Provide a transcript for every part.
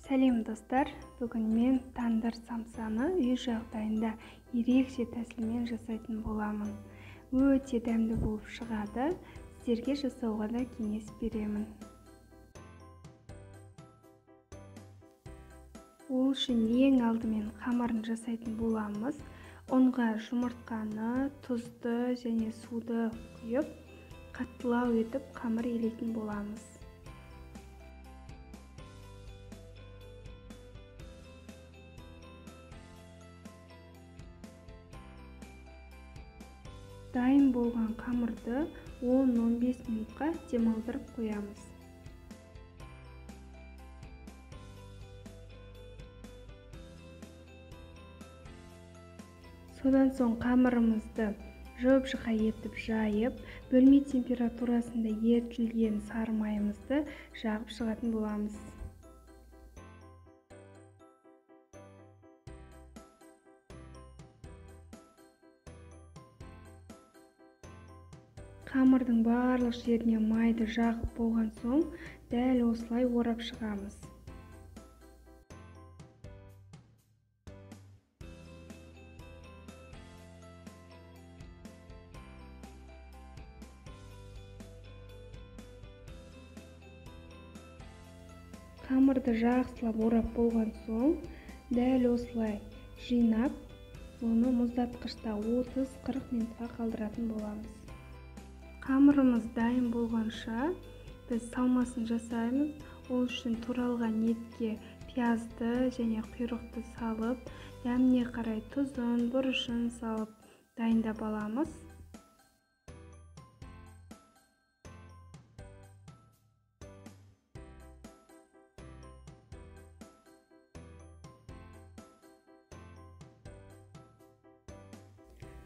Сәлем достар, бүгін мен тандыр самсаны үй жағдайында ерекше тәсілмен жасайтын боламын. Өте дәмді болып шығады, сіздерге жасауға да кеңес беремін. Ол үшін ең алдымен қамырын жасайтын боламыз. Ұнға жұмыртқаны, тұзды және суды құйып, қаттылау етіп қамыр илейтін боламыз. Дайын болған қамырды 10-15 минутқа демалдырып қоямыз. Содан соң қамырымызды жұп-жұқа етіп жайып, бөлме температурасында ерітілген сары майымызды жағып шығатын боламыз. Қамырдың барлық жеріне майды жағып болған соң, дәл осылай орап шығамыз. Қамырды жақсылап орап болған соң, дәл осылай жинап, оны мұздатқышта 30-40 минутқа қалдыратын боламыз. Қамырымыз дайын болғанша біз салмасын жасаймыз. Ол үшін туралған етке пиязды және құйрықты салып, дәміне қарай тұзын, бұрышын салып дайындап аламыз.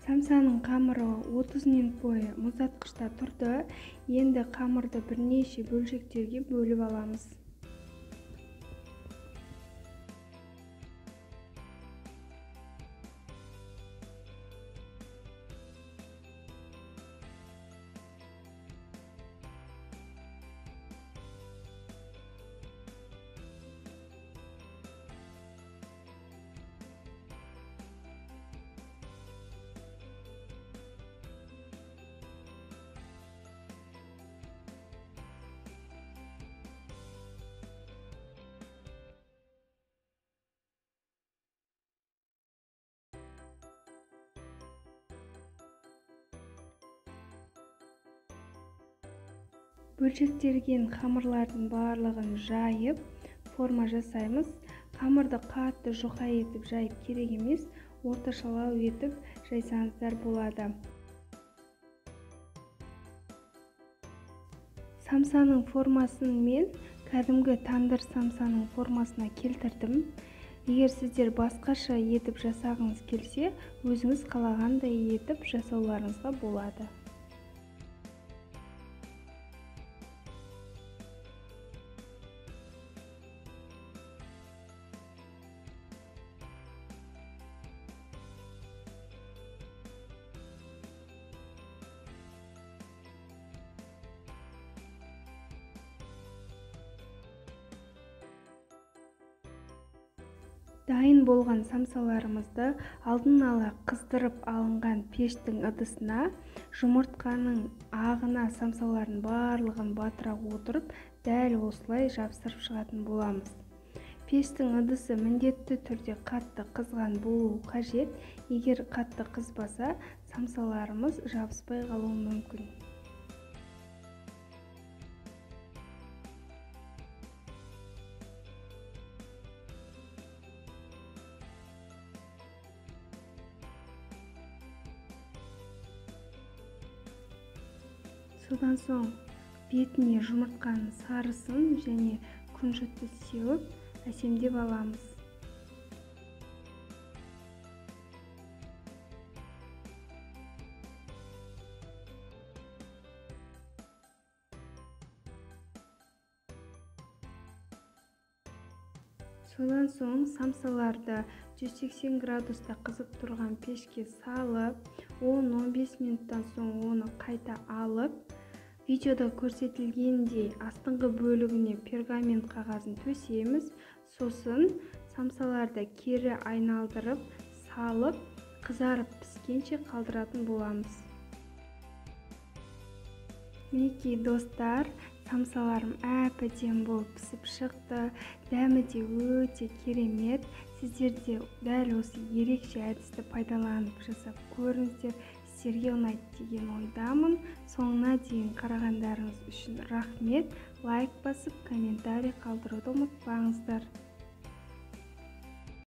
Самсаның қамыры 30 минут бойы мұздатқышта тұрды. Енді қамырды бірнеше бөлшектерге бөліп аламыз. Бөлшектелген қамырлардың барлығын жайып, форма жасаймыз. Қамырды қатты жұқа етіп жайып керек емес, орташалау етіп жайсаңыздар болады. Самсаның формасын мен кәдімгі тандыр самсаның формасына келтірдім. Егер сіздер басқаша етіп жасағыңыз келсе, өзіңіз қалағандай етіп жасауларыңызға болады. Дайын болған самсаларымызды алдын ала қыздырып алынған пештің ыдысына жұмыртқаның ағына самсалардың барлығын батыра отырып, дәл осылай жабыстырып шығатын боламыз. Пештің ыдысы міндетті түрде қатты қызған болуы қажет. Егер қатты қызбаса, самсаларымыз жабыспай қалуы мүмкін. Содан соң бетіне жұмыртқаның сарысын және күнжітті сеуіп, әсемдеп аламыз. Содан соң самсаларды 180 градуста қызып тұрған пешке салып, 10-15 минуттан соң оны қайта алып, Видеода көрсетілгендей астыңғы бөлігіне пергамент қағазын төсейміз, сосын самсаларды кері айналдырып салып қызарып піскенше қалдыратын боламыз. Мінекей достар, самсаларым әп-әдемі болып пісіп шықты, дәмі де өте керемет. Сіздер де дәл осы ерекше әдісті пайдаланып жасап көріңіздер, сіздерге ұнайды деген ойдамын. Соңына дейін қарағандарыңыз үшін рахмет. Лайк басып, комментарий қалдыруды ұмытпаңыздар.